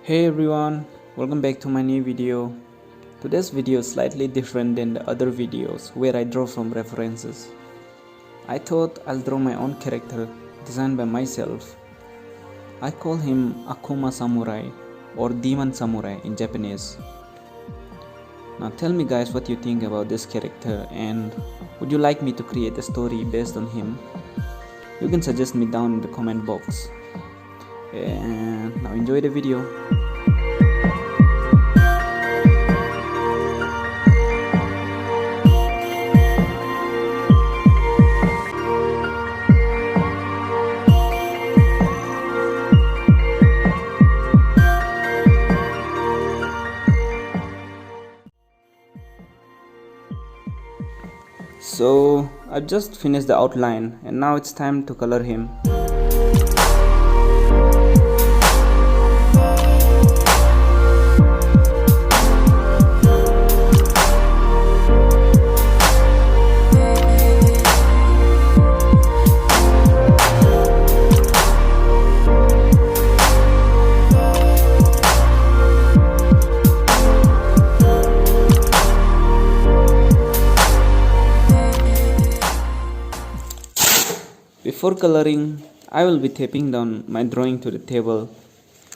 Hey everyone, welcome back to my new video. Today's video is slightly different than the other videos where I draw from references. I thought I'll draw my own character designed by myself. I call him AKUMA Samurai or Demon Samurai in Japanese. Now tell me guys what you think about this character and would you like me to create a story based on him? You can suggest me down in the comment box. And now enjoy the video. So I've just finished the outline and now it's time to color him. Before coloring, I will be taping down my drawing to the table,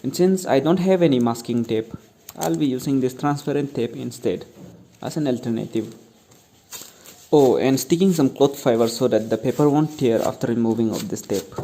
and since I don't have any masking tape, I'll be using this transparent tape instead as an alternative. Oh, and sticking some cloth fiber so that the paper won't tear after removing of this tape.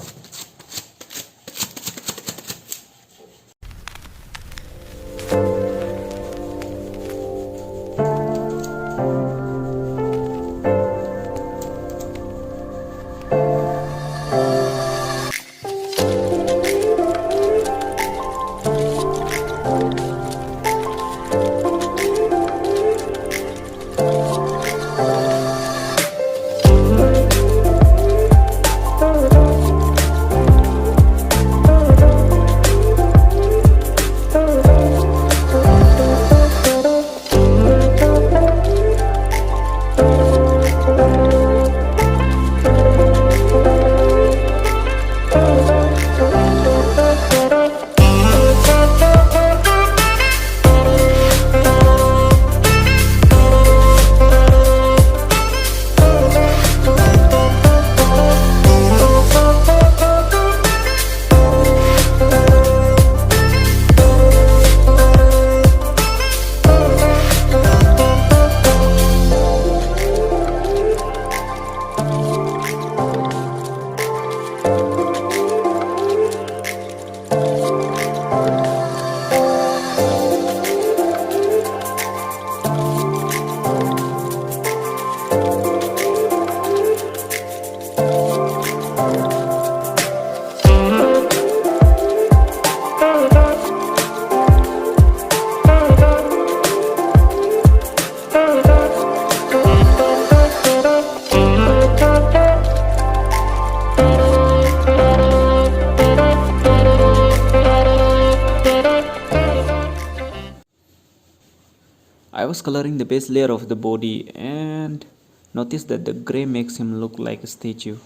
I was coloring the base layer of the body and noticed that the grey makes him look like a statue.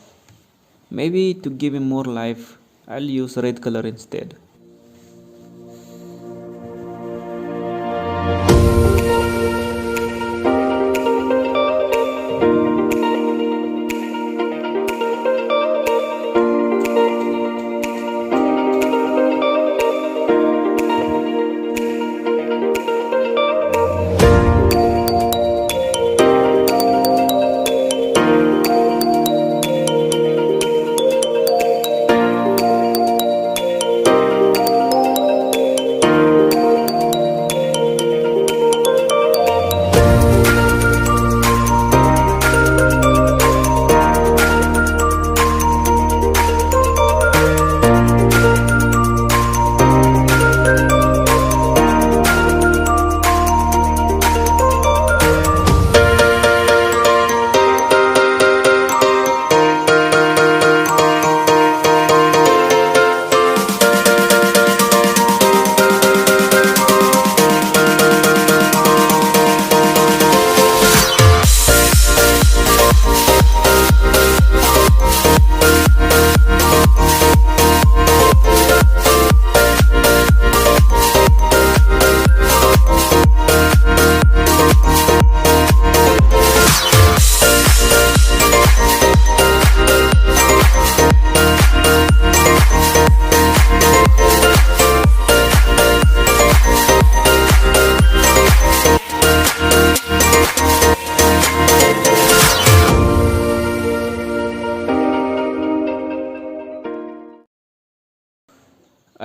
Maybe to give him more life, I'll use red color instead.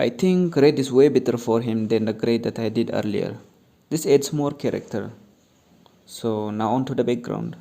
I think red is way better for him than the gray that I did earlier. This adds more character. So now on to the background.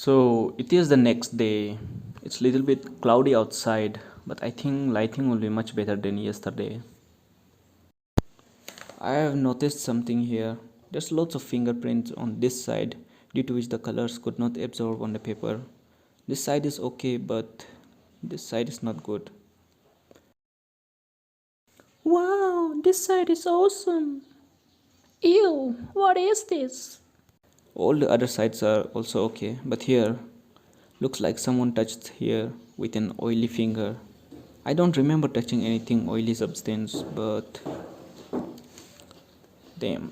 So it is the next day. It's a little bit cloudy outside, but I think lighting will be much better than yesterday. I have noticed something here. There's lots of fingerprints on this side, due to which the colors could not absorb on the paper. This side is okay, but this side is not good. Wow, this side is awesome. Ew, what is this? All the other sides are also okay, but here looks like someone touched here with an oily finger. I don't remember touching anything oily substance, but damn.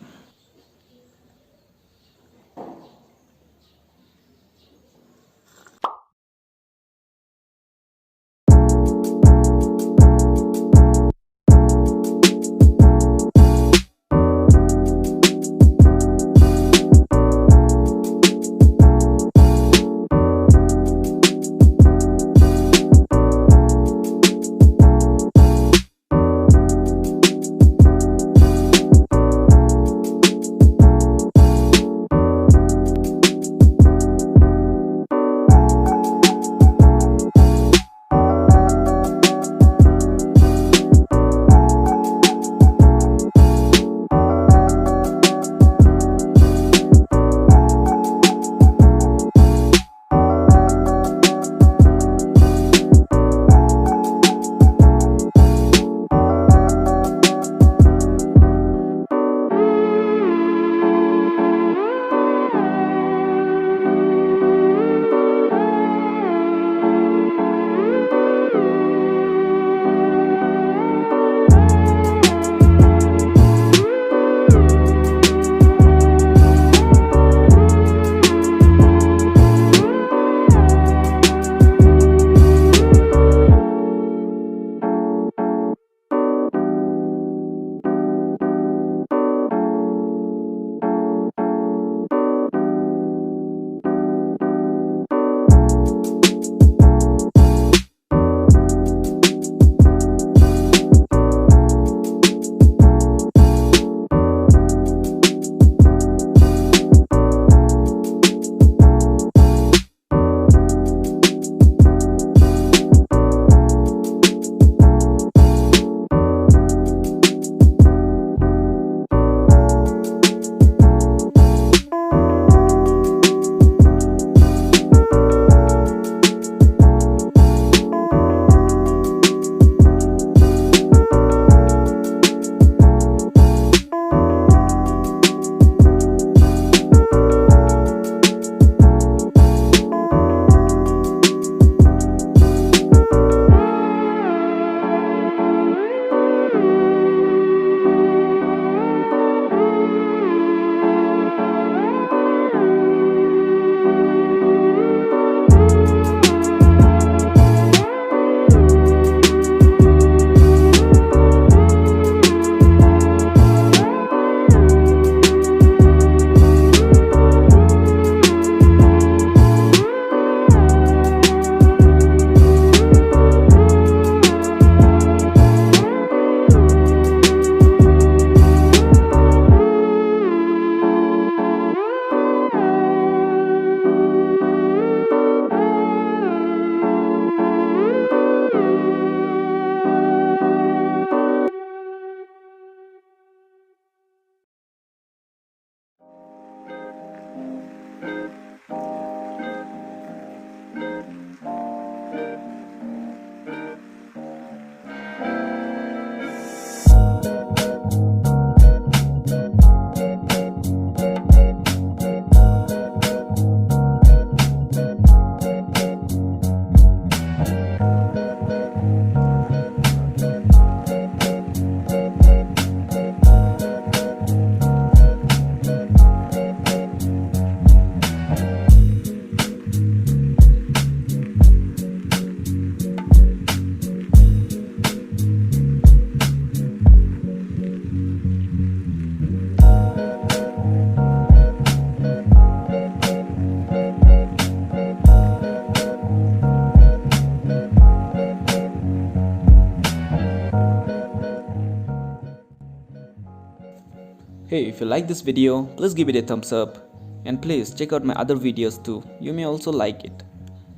Hey, if you like this video, please give it a thumbs up. And please check out my other videos too, you may also like it.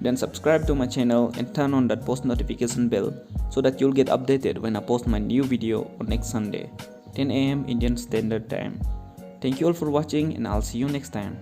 Then subscribe to my channel and turn on that post notification bell so that you'll get updated when I post my new video on next Sunday, 10 AM Indian Standard Time. Thank you all for watching and I'll see you next time.